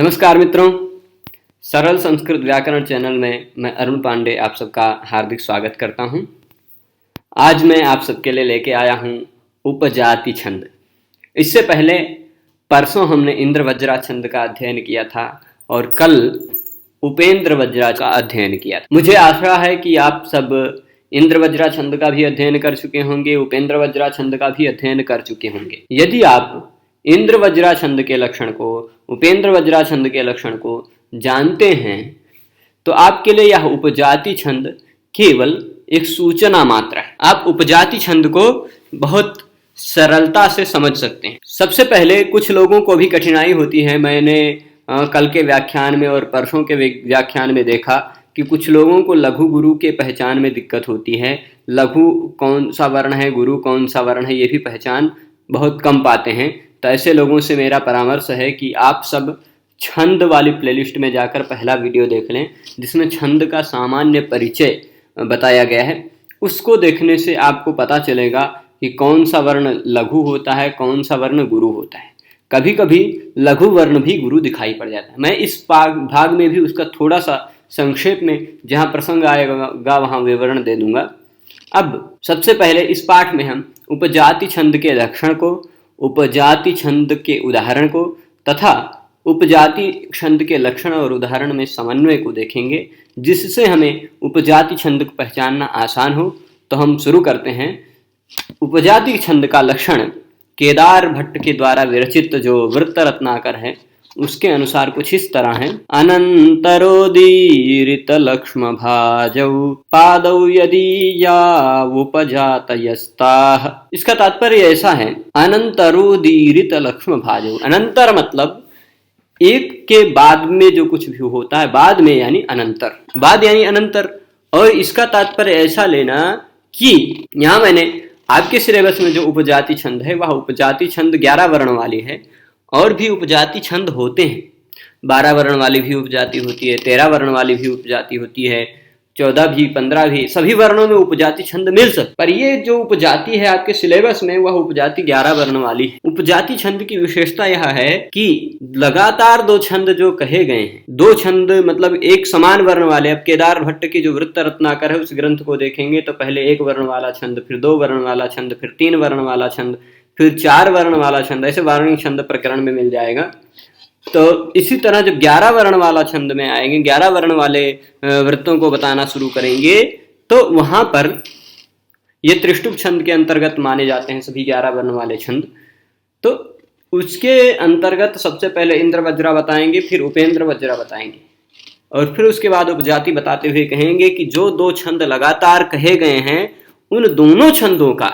नमस्कार मित्रों, सरल संस्कृत व्याकरण चैनल में मैं अरुण पांडे आप सबका हार्दिक स्वागत करता हूं। आज मैं आप सबके लिए लेके आया हूं उपजाति छंद। इससे पहले परसों हमने इंद्र वज्रा छंद का अध्ययन किया था और कल उपेंद्र वज्रा का अध्ययन किया था। मुझे आशा है कि आप सब इंद्र वज्रा छंद का भी अध्ययन कर चुके होंगे, उपेंद्र वज्रा छंद का भी अध्ययन कर चुके होंगे। यदि आप इंद्र वज्रा छंद के लक्षण को, उपेंद्र वज्रा छंद के लक्षण को जानते हैं तो आपके लिए यह उपजाति छंद केवल एक सूचना मात्र है। आप उपजाति छंद को बहुत सरलता से समझ सकते हैं। सबसे पहले कुछ लोगों को भी कठिनाई होती है। मैंने कल के व्याख्यान में और परसों के व्याख्यान में देखा कि कुछ लोगों को लघु गुरु के पहचान में दिक्कत होती है। लघु कौन सा वर्ण है, गुरु कौन सा वर्ण है, ये भी पहचान बहुत कम पाते हैं। तो ऐसे लोगों से मेरा परामर्श है कि आप सब छंद वाली प्लेलिस्ट में जाकर पहला वीडियो देख लें, जिसमें छंद का सामान्य परिचय बताया गया है। उसको देखने से आपको पता चलेगा कि कौन सा वर्ण लघु होता है, कौन सा वर्ण गुरु होता है। कभी कभी लघु वर्ण भी गुरु दिखाई पड़ जाता है। मैं इस भाग में भी उसका थोड़ा सा संक्षेप में जहाँ प्रसंग आएगा वहाँ विवरण दे दूंगा। अब सबसे पहले इस पाठ में हम उपजाति छंद के लक्षण को, उपजाति छंद के उदाहरण को तथा उपजाति छंद के लक्षण और उदाहरण में समन्वय को देखेंगे, जिससे हमें उपजाति छंद को पहचानना आसान हो। तो हम शुरू करते हैं। उपजाति छंद का लक्षण केदार भट्ट के द्वारा विरचित जो वृत्त रत्नाकर है उसके अनुसार कुछ इस तरह है। अनंतरोदीरित लक्ष्म भाजौ पादौ यदि यावुपजातयस्ताः। इसका तात्पर्य ऐसा है, अनंतरोदीरित लक्ष्म भाजौ। अनंतर मतलब एक के बाद में जो कुछ भी होता है, बाद में यानी अनंतर, बाद यानी अनंतर। और इसका तात्पर्य ऐसा लेना कि यहाँ मैंने आपके सिलेबस में जो उपजाति छंद है वह उपजाति छंद 11 वर्ण वाली है। और भी उपजाति छंद होते हैं, 12 वर्ण वाली भी उपजाति होती है, 13 वर्ण वाली भी उपजाति होती है, 14 भी, 15 भी, सभी वर्णों में उपजाति छंद मिल सकते। पर ये जो उपजाति है आपके सिलेबस में वह उपजाति 11 वर्ण वाली है। उपजाति छंद की विशेषता यह है कि लगातार दो छंद जो कहे गए हैं, दो छंद मतलब एक समान वर्ण वाले। अब केदार भट्ट की जो वृत्त रत्नाकर है उस ग्रंथ को देखेंगे तो पहले 1 वर्ण वाला छंद, फिर 2 वर्ण वाला छंद, फिर 3 वर्ण वाला छंद, फिर 4 वर्ण वाला छंद, ऐसे वार्णिक छंद प्रकरण में मिल जाएगा। तो इसी तरह जब 11 वर्ण वाला छंद में आएंगे, 11 वर्ण वाले वृत्तों को बताना शुरू करेंगे तो वहां पर ये त्रिष्टुप छंद के अंतर्गत माने जाते हैं सभी 11 वर्ण वाले छंद। तो उसके अंतर्गत सबसे पहले इंद्र वज्रा बताएंगे, फिर उपेंद्र वज्रा बताएंगे और फिर उसके बाद उपजाति बताते हुए कहेंगे कि जो 2 छंद लगातार कहे गए हैं उन दोनों छंदों का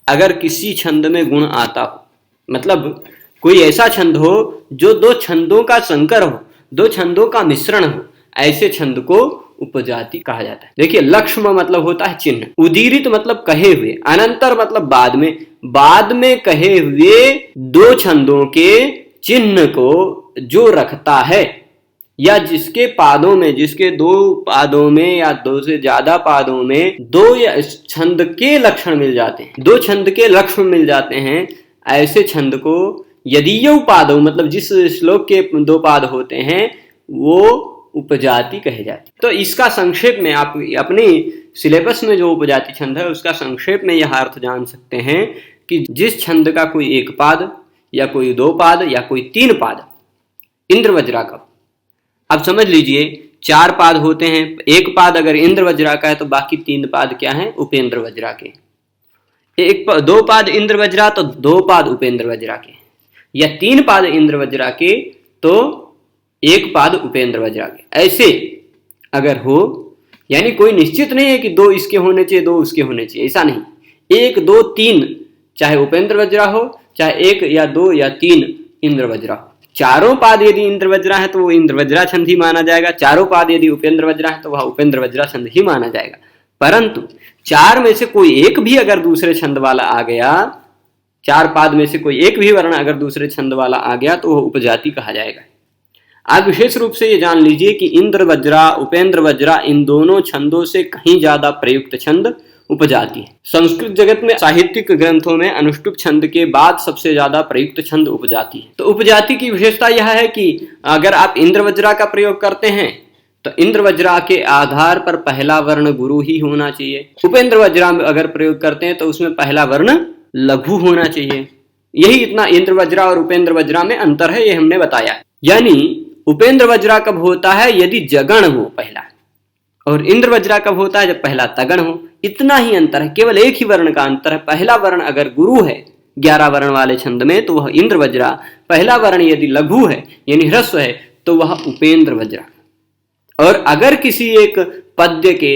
अगर किसी छंद में गुण आता हो, मतलब कोई ऐसा छंद हो जो 2 छंदों का संकर हो, 2 छंदों का मिश्रण हो, ऐसे छंद को उपजाति कहा जाता है। देखिए, लक्ष्म मतलब होता है चिन्ह, उदीरित मतलब कहे हुए, अनंतर मतलब बाद में कहे हुए 2 छंदों के चिन्ह को जो रखता है या जिसके पादों में, जिसके 2 पादों में या 2 से ज्यादा पादों में 2 या छंद के लक्षण मिल जाते हैं, 2 छंद के लक्ष्य मिल जाते हैं, ऐसे छंद को यदीय पादौ मतलब जिस श्लोक के 2 पाद होते हैं वो उपजाति कहे जाती। तो इसका संक्षेप में आप अपनी सिलेबस में जो उपजाति छंद है उसका संक्षेप में यह अर्थ जान सकते हैं कि जिस छंद का कोई 1 पाद या कोई 2 पाद या कोई 3 पाद, इंद्र वज्रा का, अब समझ लीजिए 4 पाद होते हैं, 1 पाद अगर इंद्र वज्रा का है तो बाकी 3 पाद क्या है, उपेंद्र वज्रा के। 2 पाद इंद्र वज्रा तो 2 पाद उपेंद्र वज्रा के, या 3 पाद इंद्र वज्रा के तो 1 पाद उपेंद्र वज्रा के। ऐसे अगर हो, यानी कोई निश्चित नहीं है कि 2 इसके होने चाहिए 2 उसके होने चाहिए, ऐसा नहीं। 1, 2, 3 चाहे उपेंद्र वज्रा हो, चाहे 1 या 2 या 3 इंद्र वज्रा हो। चारों पाद यदि इंद्र वज्रा है तो वो इंद्र वज्रा छंद ही माना जाएगा, चारों पाद यदि उपेंद्र वज्रा है तो वह उपेंद्र वज्रा छंद ही माना जाएगा। परंतु 4 में से कोई एक भी अगर दूसरे छंद वाला आ गया, 4 पाद में से कोई एक भी वर्ण अगर दूसरे छंद वाला आ गया तो वह उपजाति कहा जाएगा। आप विशेष रूप से ये जान लीजिए कि इंद्र वज्रा, उपेंद्र वज्रा इन दोनों छंदों से कहीं ज्यादा प्रयुक्त छंद उपजाति है। संस्कृत जगत में साहित्यिक ग्रंथों में अनुष्टुप छंद के बाद सबसे ज्यादा प्रयुक्त छंद उपजाति है। तो उपजाति की विशेषता यह है कि अगर आप इंद्रवज्रा का प्रयोग करते हैं तो इंद्रवज्रा के आधार पर पहला वर्ण गुरु ही होना चाहिए। उपेंद्र वज्रा में अगर प्रयोग करते हैं तो उसमें पहला वर्ण लघु होना चाहिए। यही इतना इंद्रवज्रा और उपेंद्र वज्रा में अंतर है, ये हमने बताया। यानी उपेंद्र वज्रा कब होता है? यदि जगण हो पहला, और इंद्र वज्रा कब होता है? जब पहला तगण हो। इतना ही अंतर है, केवल एक ही वर्ण का अंतर है। पहला वर्ण अगर गुरु है 11 वर्ण वाले छंद में तो वह इंद्र वज्रा, पहला वर्ण यदि लघु है यानी ह्रस्व है तो वह उपेंद्र वज्रा। और अगर किसी एक पद्य के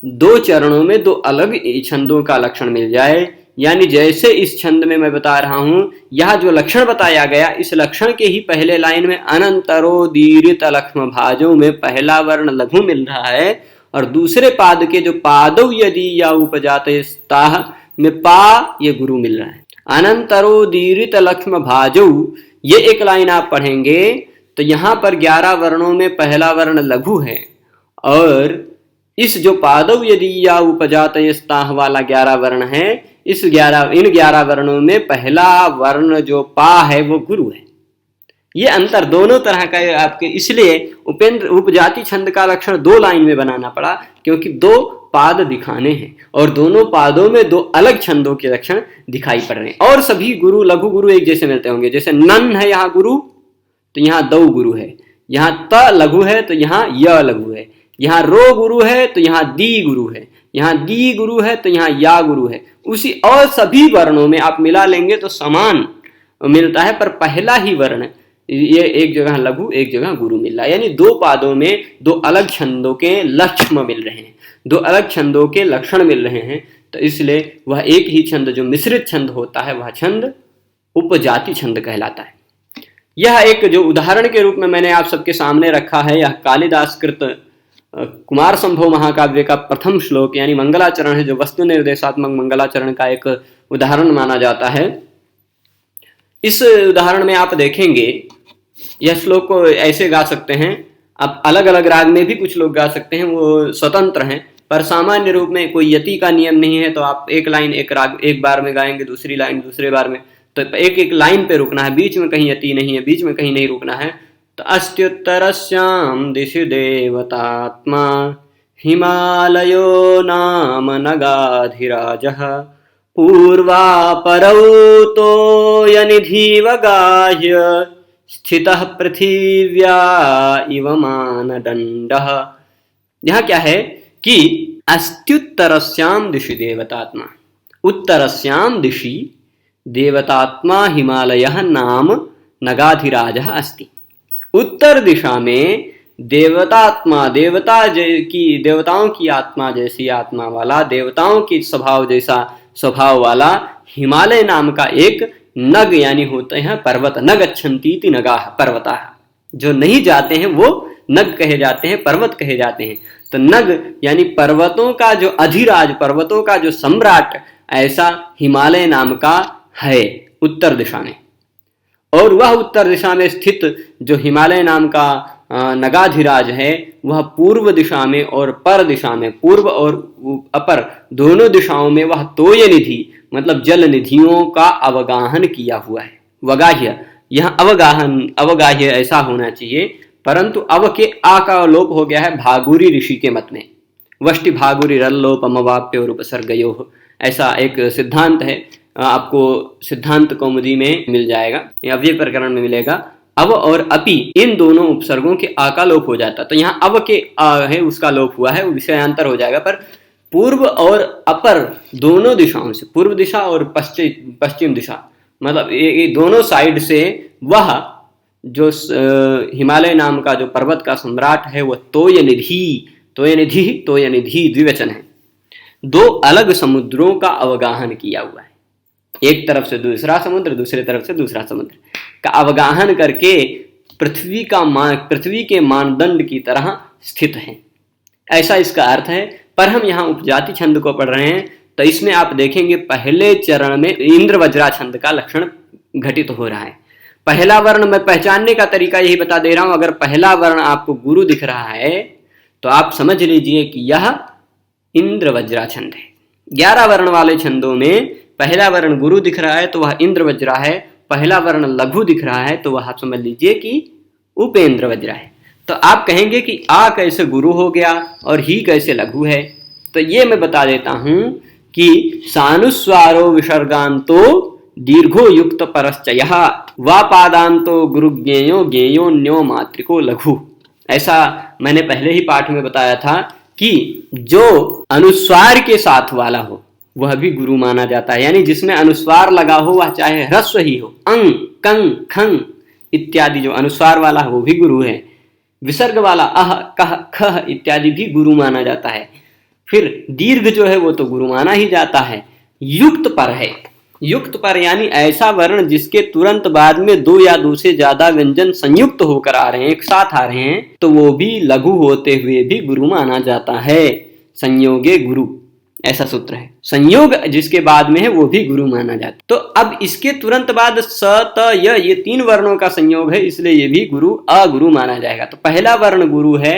2 चरणों में 2 अलग छंदों का लक्षण मिल जाए, यानी जैसे इस छंद में मैं बता रहा हूं, यह जो लक्षण बताया गया, इस लक्षण के ही पहले लाइन में अनंतरोदीरित लक्ष्म भाजों में पहला वर्ण लघु मिल रहा है और दूसरे पाद के जो पादौ यदि या उपजाते स्ताह में पा ये गुरु मिल रहा है। अनंतरोदीरित लक्ष्म भाजौ, ये एक लाइन आप पढ़ेंगे तो यहां पर 11 वर्णों में पहला वर्ण लघु है और इस जो पादौ यदि या उपजाते स्ताह वाला 11 वर्ण है, इन 11 वर्णों में पहला वर्ण जो पा है वो गुरु है। ये अंतर दोनों तरह का है आपके, इसलिए उपेंद्र उपजाति छंद का लक्षण 2 लाइन में बनाना पड़ा क्योंकि 2 पाद दिखाने हैं और दोनों पादों में 2 अलग छंदों के लक्षण दिखाई पड़ रहे हैं। और सभी गुरु लघु गुरु एक जैसे मिलते होंगे। जैसे नन है यहाँ गुरु तो यहाँ दौ गुरु है, यहाँ त लघु है तो यहाँ य लघु है, यहाँ रो गुरु है तो यहाँ दी गुरु है, यहाँ दी गुरु है तो यहाँ या गुरु है। उसी और सभी वर्णों में आप मिला लेंगे तो समान मिलता है, पर पहला ही वर्ण ये एक जगह लघु एक जगह गुरु मिल रहा है। यानी 2 पादों में 2 अलग छंदों के लक्ष्म मिल रहे हैं, 2 अलग छंदों के लक्षण मिल रहे हैं। तो इसलिए वह एक ही छंद जो मिश्रित छंद होता है वह छंद उपजाति छंद कहलाता है। यह एक जो उदाहरण के रूप में मैंने आप सबके सामने रखा है, यह कालिदास कृत कुमार संभव महाकाव्य का प्रथम श्लोक यानी मंगलाचरण है, जो वस्तु निर्देशात्मक मंगलाचरण का एक उदाहरण माना जाता है। इस उदाहरण में आप देखेंगे यह श्लोक को ऐसे गा सकते हैं, आप अलग अलग राग में भी कुछ लोग गा सकते हैं, वो स्वतंत्र हैं, पर सामान्य रूप में कोई यति का नियम नहीं है। तो आप एक लाइन एक राग एक बार में गाएंगे, दूसरी लाइन दूसरे बार में, तो एक एक लाइन पे रुकना है, बीच में कहीं यति नहीं है, बीच में कहीं नहीं रुकना है। तो अस्त्युत्तरस्यां दिशि देवतात्मा हिमालयो नाम नगाधिराजः पूर्वापरौ तोयनिधिवगाह्य स्थितः पृथिव्या इव मानदण्डः। यहाँ क्या है कि अस्त्युत्तरस्यां दिशि देवतात्मा, उत्तरस्यां दिशि देवतात्मा हिमालयः नाम नगाधिराजः अस्ति। उत्तर दिशा में देवतात्मा, देवताओं की आत्मा जैसी आत्मा वाला, देवताओं की स्वभाव जैसा स्वभाव वाला हिमालय नाम का एक नग यानी होते हैं पर्वत। नग गच्छन्तीति नगाः पर्वताः, जो नहीं जाते हैं वो नग कहे जाते हैं, पर्वत कहे जाते हैं। तो नग यानी पर्वतों का जो अधिराज, पर्वतों का जो सम्राट, ऐसा हिमालय नाम का है उत्तर दिशा में। और वह उत्तर दिशा में स्थित जो हिमालय नाम का नगाधिराज है वह पूर्व दिशा में और पर दिशा में, पूर्व और अपर दोनों दिशाओं में वह तोय निधि मतलब जल निधियों का अवगाहन किया हुआ है। वगाह्य, यहाँ अवगाह्य ऐसा होना चाहिए, परंतु अव के आ का लोप हो गया है भागुरी ऋषि के मत में। वष्टि भागुरी रल्लोपमवाप्य और उपसर्गयोः, ऐसा एक सिद्धांत है, आपको सिद्धांत कौमुदी में मिल जाएगा या अव्यय प्रकरण में मिलेगा। अव और अपि इन दोनों उपसर्गों के आ का लोप हो जाता, तो यहाँ अव के आ है उसका लोप हुआ है, वो विषयांतर हो जाएगा। पर पूर्व और अपर दोनों दिशाओं से, पूर्व दिशा और पश्चिम दिशा मतलब ये दोनों साइड से वह जो हिमालय नाम का जो पर्वत का सम्राट है वह तोय निधि द्विवचन है, 2 अलग समुद्रों का अवगाहन किया हुआ है। एक तरफ से दूसरा समुद्र, दूसरे तरफ से दूसरा समुद्र का अवगाहन करके पृथ्वी के मानदंड की तरह स्थित है, ऐसा इसका अर्थ है। पर हम यहाँ उपजाति छंद को पढ़ रहे हैं तो इसमें आप देखेंगे पहले चरण में इंद्र वज्रा छंद का लक्षण घटित हो रहा है। पहला वर्ण मैं पहचानने का तरीका यही बता दे रहा हूं, अगर पहला वर्ण आपको गुरु दिख रहा है तो आप समझ लीजिए कि यह इंद्र वज्रा छंद है। 11 वर्ण वाले छंदों में पहला वर्ण गुरु दिख रहा है तो वह इंद्र वज्रा है, पहला वर्ण लघु दिख रहा है तो वह आप समझ लीजिए कि उपेंद्र वज्रा है। तो आप कहेंगे कि आ कैसे गुरु हो गया और ही कैसे लघु है, तो ये मैं बता देता हूं कि सानुस्वारो विसर्गांतो दीर्घो युक्त परश्चयः वा पादांतो गुरु ज्ञेयो ज्ञेयो न्यो मात्रिको लघु। ऐसा मैंने पहले ही पाठ में बताया था कि जो अनुस्वार के साथ वाला हो वह भी गुरु माना जाता है, यानी जिसमें अनुस्वार लगा हो वह चाहे ह्रस्व ही हो, अंग कंग खंग इत्यादि जो अनुस्वार वाला है वो भी गुरु है। विसर्ग वाला अह कह खह इत्यादि भी गुरु माना जाता है। फिर दीर्घ जो है वो तो गुरु माना ही जाता है। युक्त पर है, युक्त पर यानी ऐसा वर्ण जिसके तुरंत बाद में दो या दो से ज्यादा व्यंजन संयुक्त होकर आ रहे हैं, एक साथ आ रहे हैं, तो वो भी लघु होते हुए भी गुरु माना जाता है। संयोगे गुरु ऐसा सूत्र है, संयोग जिसके बाद में है वो भी गुरु माना जाता है। तो अब इसके तुरंत बाद स त य ये तीन वर्णों का संयोग है, इसलिए ये भी गुरु अगुरु माना जाएगा। तो पहला वर्ण गुरु है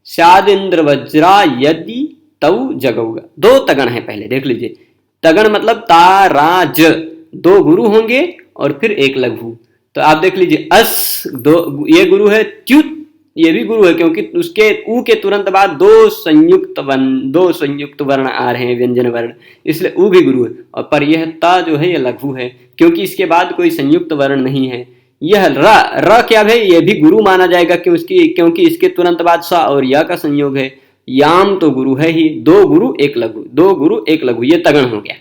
स्यादिंद्र वज्रा यदि तऊ जगौगा। दो तगण है, पहले देख लीजिए। तगण मतलब ता रा ज, दो गुरु होंगे और फिर एक लघु। तो आप देख लीजिए अस दो ये गुरु है, च्युत ये भी गुरु है क्योंकि उसके ऊ के तुरंत बाद दो संयुक्त वर्ण आ रहे हैं व्यंजन वर्ण, इसलिए ऊ भी गुरु है। और पर यह ता जो है ये लघु है क्योंकि इसके बाद कोई संयुक्त वर्ण नहीं है। यह र क्या है, यह भी गुरु माना जाएगा क्योंकि इसके तुरंत बाद सा और या का संयोग है। याम तो गुरु है ही, दो गुरु एक लघु, दो गुरु एक लघु, ये तगण हो गया।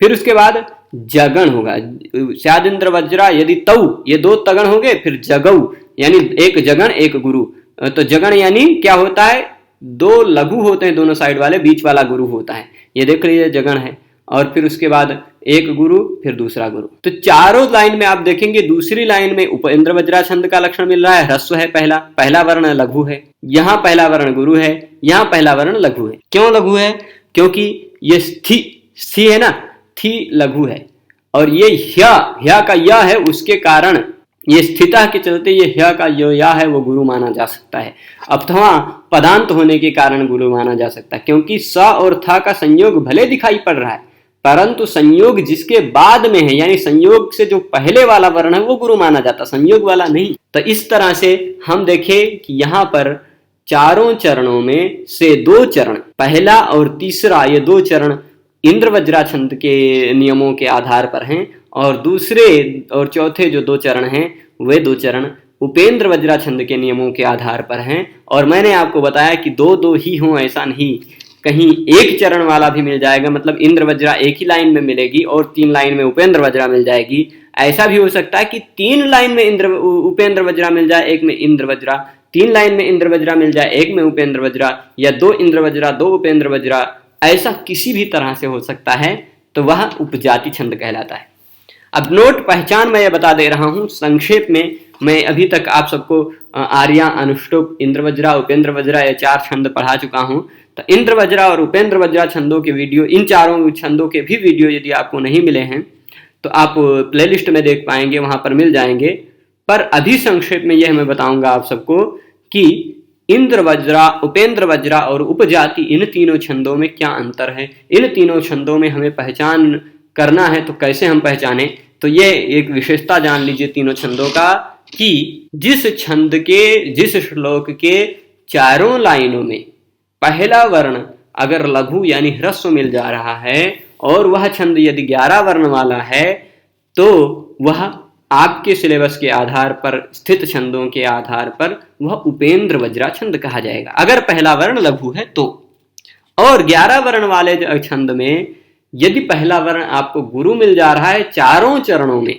फिर उसके बाद जगण होगा, स्यादिंद्र वज्रा यदि तऊ ये दो तगण हो गए। फिर जगऊ यानी एक जगण एक गुरु। तो जगण यानी क्या होता है, दो लघु होते हैं दोनों साइड वाले, बीच वाला गुरु होता है, ये देख लीजिए जगण है। और फिर उसके बाद एक गुरु फिर दूसरा गुरु। तो चारों लाइन में आप देखेंगे दूसरी लाइन में उपेंद्र वज्रा छंद का लक्षण मिल रहा है, ह्रस्व है, पहला वर्ण लघु है, यहाँ पहला वर्ण गुरु है, यहाँ पहला वर्ण लघु है। क्यों लघु है, क्योंकि ये स्थि है ना, थी लघु है और ये ह्या का या है, उसके कारण ये स्थिता के चलते ये ह्या का यो या है वो गुरु माना जा सकता है। अथवा पदांत होने के कारण गुरु माना जा सकता है क्योंकि स और था का संयोग भले दिखाई पड़ रहा है परंतु संयोग जिसके बाद में है, यानी संयोग से जो पहले वाला वर्ण है वो गुरु माना जाता, संयोग वाला नहीं। तो इस तरह से हम देखें कि यहाँ पर चारों चरणों में से दो चरण, पहला और तीसरा ये दो चरण इंद्र वज्रा छंद के नियमों के आधार पर हैं और दूसरे और चौथे जो दो चरण हैं वे दो चरण उपेंद्र वज्रा छंद के नियमों के आधार पर हैं। और मैंने आपको बताया कि दो दो ही हों ऐसा नहीं, कहीं एक चरण वाला भी मिल जाएगा, मतलब इंद्र वज्रा एक ही लाइन में मिलेगी और तीन लाइन में उपेंद्र वज्रा मिल जाएगी। ऐसा भी हो सकता है कि तीन लाइन में उपेंद्र वज्रा मिल जाए, एक में इंद्र वज्रा, तीन लाइन में इंद्र वज्रा मिल जाए, एक में उपेंद्र वज्रा, या दो इंद्र वज्रा दो उपेंद्र वज्रा, ऐसा किसी भी तरह से हो सकता है। तो वह उपजाति छंद कहलाता है। अब नोट पहचान मैं ये बता दे रहा हूं संक्षेप में। मैं अभी तक आप सबको आर्या, अनुष्टुप, इंद्र वज्रा, उपेंद्र वज्रा ये चार छंद पढ़ा चुका हूं। तो इंद्र वज्रा और उपेंद्र वज्रा छंदों के वीडियो, इन चारों छंदों के भी वीडियो यदि आपको नहीं मिले हैं तो आप प्लेलिस्ट में देख पाएंगे, वहां पर मिल जाएंगे। पर अभी संक्षेप में यह मैं बताऊंगा आप सबको कि इंद्र वज्रा, उपेंद्र वज्रा और उपजाति इन तीनों छंदों में क्या अंतर है, इन तीनों छंदों में हमें पहचान करना है तो कैसे हम पहचाने। तो ये एक विशेषता जान लीजिए तीनों छंदों का कि जिस छंद के, जिस श्लोक के चारों लाइनों में पहला वर्ण अगर लघु यानी ह्रस्व मिल जा रहा है और वह छंद यदि 11 वर्ण वाला है तो वह आपके सिलेबस के आधार पर, स्थित छंदों के आधार पर वह उपेंद्र वज्रा छंद कहा जाएगा अगर पहला वर्ण लघु है तो। और 11 वर्ण वाले छंद में यदि पहला वर्ण आपको गुरु मिल जा रहा है चारों चरणों में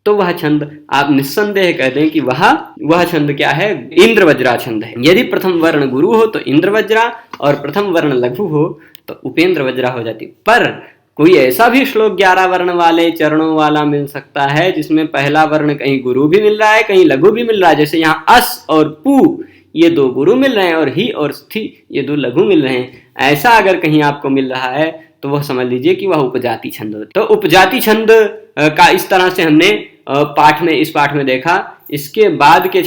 तो वह छंद आप निस्संदेह कह दें कि वह छंद क्या है, इंद्र वज्रा छंद है। यदि प्रथम वर्ण गुरु हो तो इंद्र वज्रा और प्रथम वर्ण लघु हो तो उपेंद्र वज्रा हो जाती। पर कोई ऐसा भी श्लोक 11 वर्ण वाले चरणों वाला मिल सकता है जिसमें पहला वर्ण कहीं गुरु भी मिल रहा है कहीं लघु भी मिल रहा है। जैसे यहाँ अस और पू ये दो गुरु मिल रहे हैं और ही और स्थि ये दो लघु मिल रहे हैं। ऐसा अगर कहीं आपको मिल रहा है तो वह समझ लीजिए कि वह उपजाति छंद हो। तो उपजाति छंद का इस तरह से हमने इस पाठ में देखा। इसके बाद के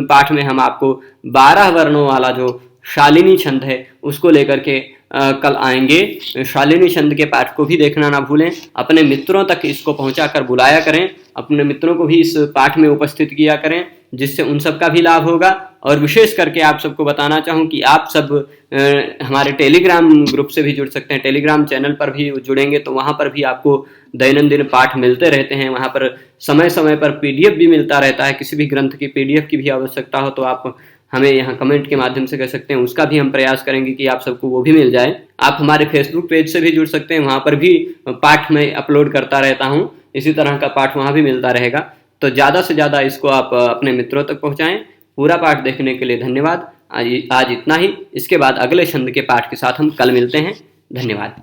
पाठ में हम आपको 12 वर्णों वाला जो शालिनी छंद है उसको लेकर के कल आएंगे। शालिनी छंद के पाठ को भी देखना ना भूलें। अपने मित्रों तक इसको पहुंचाकर बुलाया करें, अपने मित्रों को भी इस पाठ में उपस्थित किया करें, जिससे उन सबका भी लाभ होगा। और विशेष करके आप सबको बताना चाहूँ कि आप सब हमारे टेलीग्राम ग्रुप से भी जुड़ सकते हैं। टेलीग्राम चैनल पर भी जुड़ेंगे तो वहाँ पर भी आपको दैनंदिन पाठ मिलते रहते हैं। वहाँ पर समय समय पर पीडीएफ भी मिलता रहता है। किसी भी ग्रंथ की पीडीएफ की भी आवश्यकता हो तो आप हमें यहाँ कमेंट के माध्यम से कह सकते हैं, उसका भी हम प्रयास करेंगे कि आप सबको वो भी मिल जाए। आप हमारे फेसबुक पेज से भी जुड़ सकते हैं, वहाँ पर भी पाठ मैं अपलोड करता रहता हूँ, इसी तरह का पाठ वहाँ भी मिलता रहेगा। तो ज़्यादा से ज़्यादा इसको आप अपने मित्रों तक पहुँचाएँ। पूरा पाठ देखने के लिए धन्यवाद। आज इतना ही। इसके बाद अगले छंद के पाठ के साथ हम कल मिलते हैं। धन्यवाद।